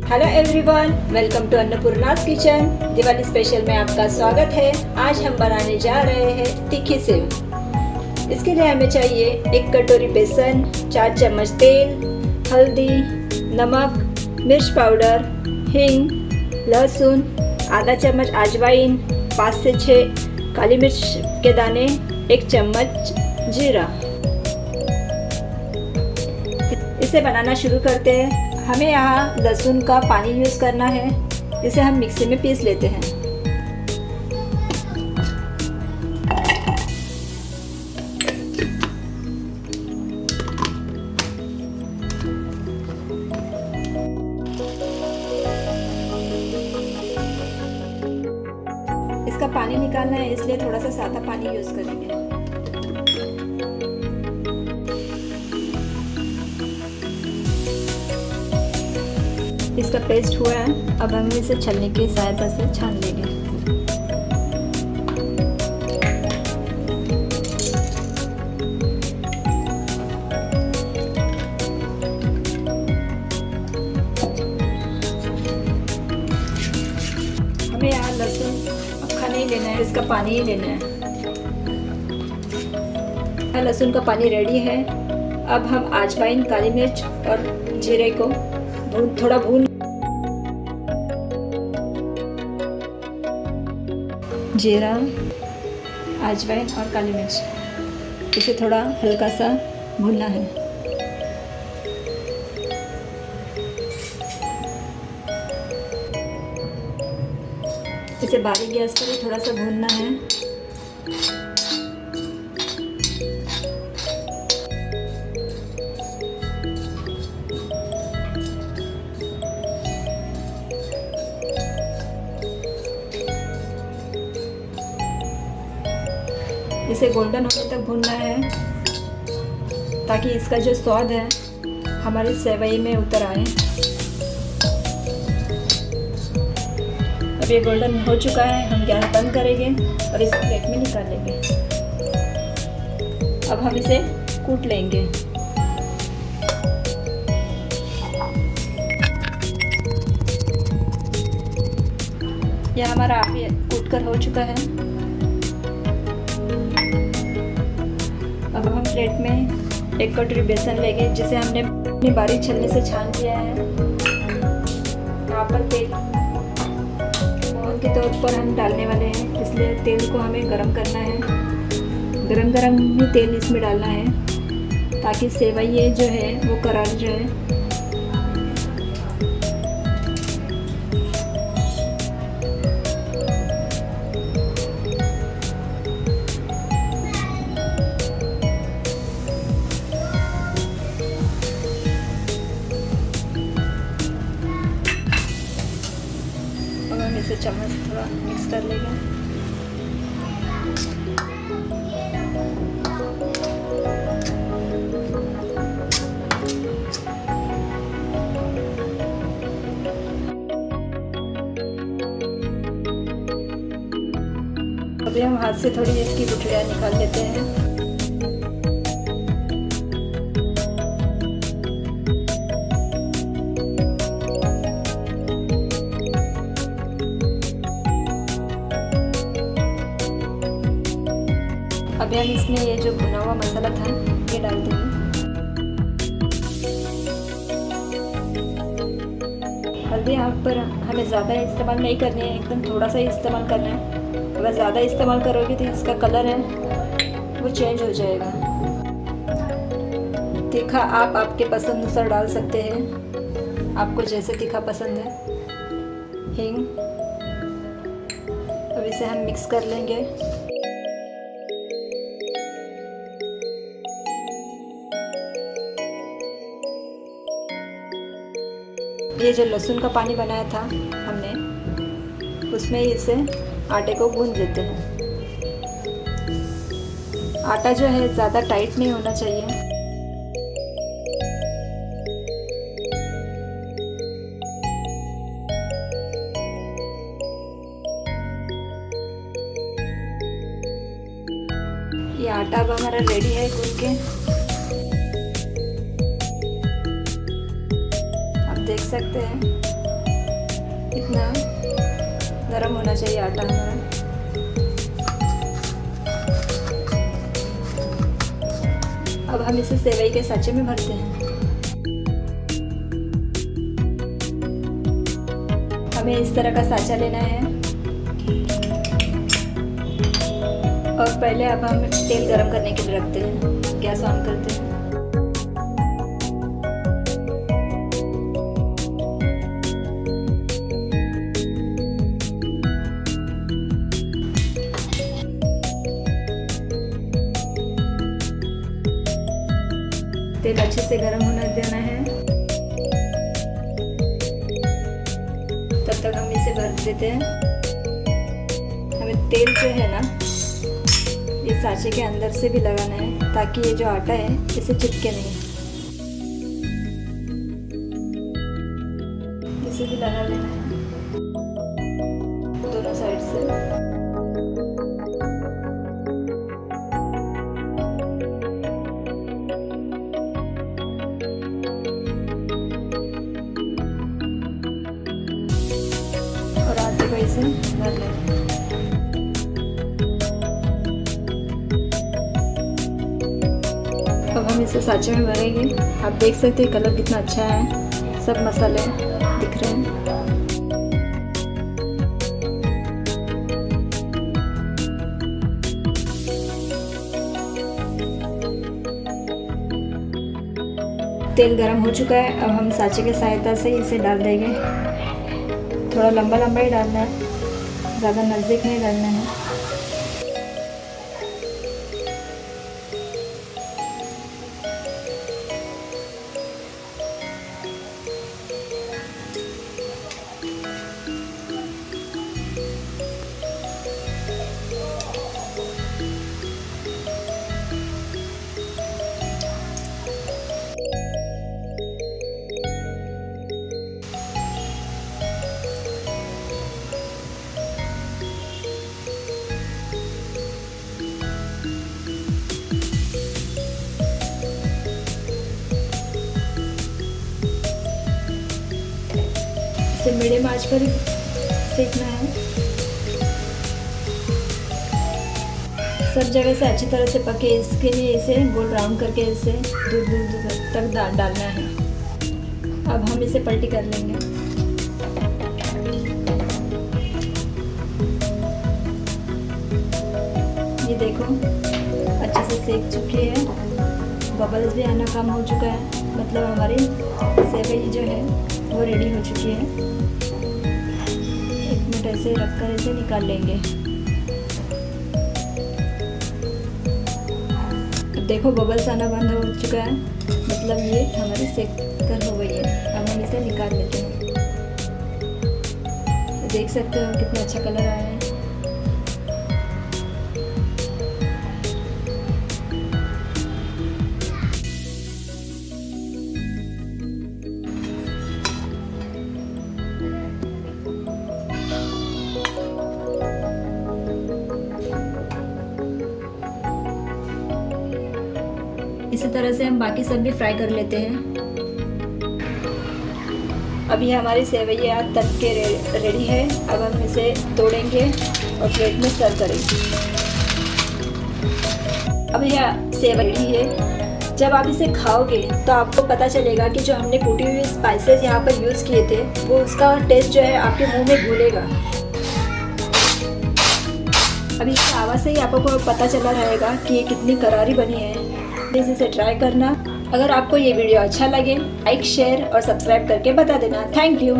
Hello everyone, welcome to Annapurna's kitchen. Diwali special में आपका स्वागत है। आज हम बनाने जा रहे हैं तीखी सेव। इसके लिए हमें चाहिए 1 कटोरी बेसन, 4 चम्मच तेल, हल्दी, नमक, मिर्च पाउडर, हींग, लहसुन, आधा चम्मच अजवाइन, 5 से 6 काली मिर्च के दाने, 1 चम्मच जीरा। इसे बनाना शुरू करते हैं। हमें यहाँ लहसुन का पानी यूज़ करना है, इसे हम मिक्सी में पीस लेते हैं। इसका पानी निकालना है, इसलिए थोड़ा सा सादा पानी यूज़ करेंगे। इसका पेस्ट हुआ है, अब हम इसे छलनी की सहायता से छान लेंगे। हमें यहाँ लहसुन अक्खा नहीं लेना है, इसका पानी ही लेना है। लहसुन का पानी रेडी है। अब हम अजवाइन, काली मिर्च और जीरे को थोड़ा भून जीरा, अजवाइन और काली मिर्च, इसे थोड़ा हल्का सा भूनना है। इसे बारीक गैस पर ही थोड़ा सा भूनना है। इसे गोल्डन होने तक भूनना है, ताकि इसका जो स्वाद है हमारी सेवई में उतर आए। अब ये गोल्डन हो चुका है, हम गैस बंद करेंगे और इसे प्लेट में निकाल लेंगे। अब हम इसे कूट लेंगे। यह हमारा आप कूट कर हो चुका है। अब हम प्लेट में 1 कटोरी बेसन लेंगे, जिसे हमने अपनी बारीक छलनी से छान लिया है। यहाँ पर तेल मोहन के तौर पर हम डालने वाले हैं, इसलिए तेल को हमें गरम करना है। गरम गरम ही तेल इसमें डालना है, ताकि सेवई जो है वो करारी रहे। इसे चम्मच थोड़ा मिक्स कर लेंगे। अभी हम हाथ से थोड़ी इसकी गुठलियाँ निकाल लेते हैं। अभी हम इसमें ये जो भुना हुआ मसाला था ये डाल देंगे। हल्दी यहाँ पर हमें ज़्यादा इस्तेमाल नहीं करनी है, एकदम थोड़ा सा ही इस्तेमाल करना है। अगर ज़्यादा इस्तेमाल करोगे तो इसका कलर है वो चेंज हो जाएगा। तीखा आप आपके पसंद अनुसार डाल सकते हैं, आपको जैसे तीखा पसंद है। हींग, अब इसे हम मिक्स कर लेंगे। ये जो लहसुन का पानी बनाया था हमने, उसमें इसे आटे को गूंद देते हैं। आटा जो है ज़्यादा टाइट नहीं होना चाहिए। ये आटा अब हमारा रेडी है गूंद के। आप देख सकते हैं इतना नरम होना चाहिए आटा हमारा। अब हम इसे सेवई के साँचे में भरते हैं। हमें इस तरह का साँचा लेना है और पहले अब हम तेल गरम करने के लिए रखते हैं। गैस ऑन करते हैं। तेल अच्छे से गरम होने देना है। तब तक हम इसे भर देते हैं। हमें तेल जो है ना ये साँचे के अंदर से भी लगाना है ताकि ये जो आटा है इसे चिपके नहीं। इसे भी लगा लेना है दोनों साइड से। और आटे को इसे भर लेना है। अब हम इसे साँचे में भरेंगे। आप देख सकते हैं कलर कितना अच्छा है, सब मसाले दिख रहे हैं। तेल गरम हो चुका है। अब हम साँचे की सहायता से इसे डाल देंगे। थोड़ा लंबा लंबा ही डालना है, ज़्यादा नज़दीक नहीं डालना है। इसे मीडियम आंच पर सेकना है। सब जगह से अच्छी तरह से पके, इसके लिए इसे गोल राउंड करके इसे दूर दूर तक डालना है। अब हम इसे पलटी कर लेंगे। ये देखो अच्छे से सेक चुकी है, बबल्स भी आना कम हो चुका है, मतलब हमारी सेवई जो है वो रेडी हो चुकी है। 1 मिनट ऐसे रखकर इसे निकाल लेंगे। अब देखो बबल्स आना बंद हो चुका है, मतलब ये हमारी सेक कर हो गई है। अब हम इसे निकाल लेते हैं। देख सकते हो कितना अच्छा कलर आया है। इसी तरह से हम बाकी सब भी फ्राई कर लेते हैं। अभी हमारी सेवइयाँ तल के रेडी है। अब हम इसे तोड़ेंगे और प्लेट में सर्व करेंगे। अब यह सेवई रेडी है। जब आप इसे खाओगे तो आपको पता चलेगा कि जो हमने कूटी हुई स्पाइसेस यहाँ पर यूज़ किए थे वो उसका टेस्ट जो है आपके मुंह में घुलेगा। अभी इसकी आवाज़ से ही आपको पता चला रहेगा कि ये कितनी करारी बनी है। प्लीज़ इसे ट्राई करना। अगर आपको ये वीडियो अच्छा लगे लाइक शेयर और सब्सक्राइब करके बता देना। Thank you.